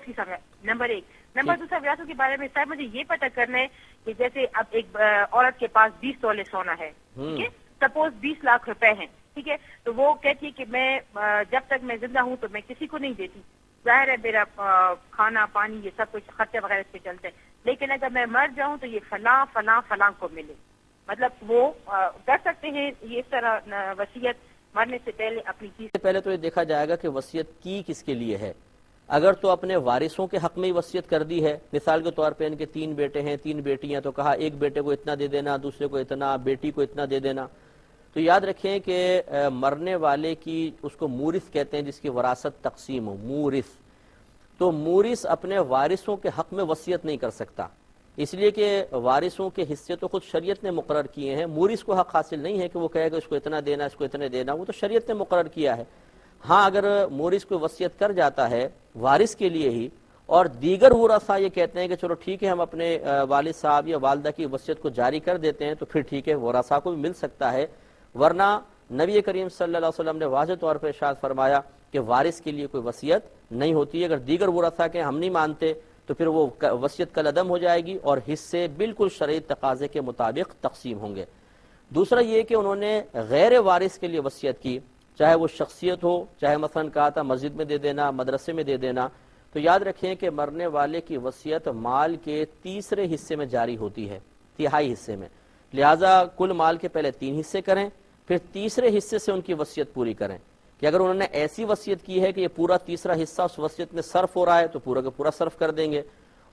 کی number 1. Number 2 وراثت کے بارے میں صاحب مجھے یہ پتہ کرنا ہے کہ جیسے اب ایک عورت کے پاس 20 تولے سونا ہے, ٹھیک ہے, سپوز 20 لاکھ روپے ہیں, ٹھیک ہے, تو وہ کہتی ہے کہ میں جب تک میں زندہ ہوں تو میں کسی کو نہیں دیتی, ظاہر ہے میرا کھانا پانی یہ سب کچھ خرچہ وغیرہ اس پہ چلتے ہیں, لیکن اگر میں مر جاؤں تو یہ فلاں فلاں فلاں کو ملے. مطلب وہ کر سکتے ہیں یہ اس طرح وصیت مرنے سے پہلے اپنی چیز. پہلے تو یہ دیکھا جائے گا کہ وصیت کی کس کے لیے ہے. اگر تو اپنے وارثوں کے حق میں ہی وصیت کر دی ہے, مثال کے طور پہ ان کے 3 بیٹے ہیں 3 بیٹیاں, تو کہا ایک بیٹے کو اتنا دے دینا, دوسرے کو اتنا, بیٹی کو اتنا دے دینا, تو یاد رکھیں کہ مرنے والے کی اس کو مورث کہتے ہیں جس کی وراثت تقسیم ہو, مورث. تو مورث اپنے وارثوں کے حق میں وصیت نہیں کر سکتا, اس لیے کہ وارثوں کے حصے تو خود شریعت نے مقرر کیے ہیں. مورث کو حق حاصل نہیں ہے کہ وہ کہے گا اس کو اتنا دینا اس کو اتنے دینا, وہ تو شریعت نے مقرر کیا ہے. ہاں اگر مورث کو وصیت کر جاتا ہے وارث کے لیے ہی, اور دیگر ورثاء یہ کہتے ہیں کہ چلو ٹھیک ہے ہم اپنے والد صاحب یا والدہ کی وصیت کو جاری کر دیتے ہیں, تو پھر ٹھیک ہے ورثاء کو بھی مل سکتا ہے. ورنہ نبی کریم صلی اللہ علیہ وسلم نے واضح طور پر ارشاد فرمایا کہ وارث کے لیے کوئی وصیت نہیں ہوتی ہے. اگر دیگر ورثاء کے ہم نہیں مانتے تو پھر وہ وصیت کالعدم ہو جائے گی اور حصے بالکل شرعی تقاضے کے مطابق تقسیم ہوں گے. دوسرا یہ کہ انہوں نے غیر وارث کے لیے وصیت کی, چاہے وہ شخصیت ہو, چاہے مثلا کہا تھا مسجد میں دے دینا, مدرسے میں دے دینا, تو یاد رکھیں کہ مرنے والے کی وصیت مال کے تیسرے حصے میں جاری ہوتی ہے, تہائی حصے میں. لہٰذا کل مال کے پہلے 3 حصے کریں, پھر تیسرے حصے سے ان کی وصیت پوری کریں. کہ اگر انہوں نے ایسی وصیت کی ہے کہ یہ پورا تیسرا حصہ اس وصیت میں صرف ہو رہا ہے تو پورا کا پورا صرف کر دیں گے.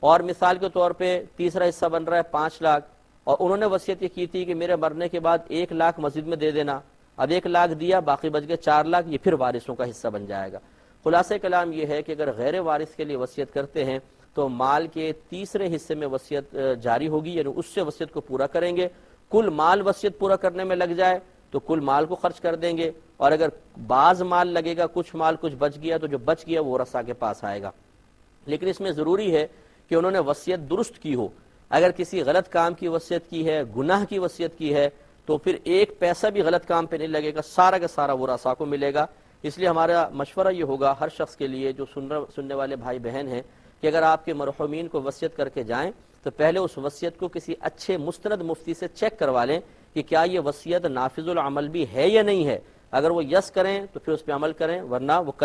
اور مثال کے طور پہ تیسرا حصہ بن رہا ہے 5 لاکھ, اور انہوں نے وصیت یہ کی تھی کہ میرے مرنے کے بعد 1 لاکھ مسجد میں دے دینا, اب 1 لاکھ دیا, باقی بچ گئے 4 لاکھ, یہ پھر وارثوں کا حصہ بن جائے گا. خلاصہ کلام یہ ہے کہ اگر غیر وارث کے لیے وصیت کرتے ہیں تو مال کے تیسرے حصے میں وصیت جاری ہوگی, یعنی اس سے وصیت کو پورا کریں گے. کل مال وصیت پورا کرنے میں لگ جائے تو کل مال کو خرچ کر دیں گے, اور اگر بعض مال لگے گا, کچھ مال کچھ بچ گیا, تو جو بچ گیا وہ ورثاء کے پاس آئے گا. لیکن اس میں ضروری ہے کہ انہوں نے وصیت درست کی ہو. اگر کسی غلط کام کی وصیت کی ہے, گناہ کی وصیت کی ہے, تو پھر 1 پیسہ بھی غلط کام پہ نہیں لگے گا, سارا کا سارا ورثاء کو ملے گا. اس لیے ہمارا مشورہ یہ ہوگا ہر شخص کے لیے جو سننے والے بھائی بہن ہیں کہ اگر آپ کے مرحومین کو وصیت کر کے جائیں تو پہلے اس وصیت کو کسی اچھے مستند مفتی سے چیک کروا لیں کہ کیا یہ وصیت نافذ العمل بھی ہے یا نہیں ہے. اگر وہ یس کریں تو پھر اس پہ عمل کریں, ورنہ وہ کل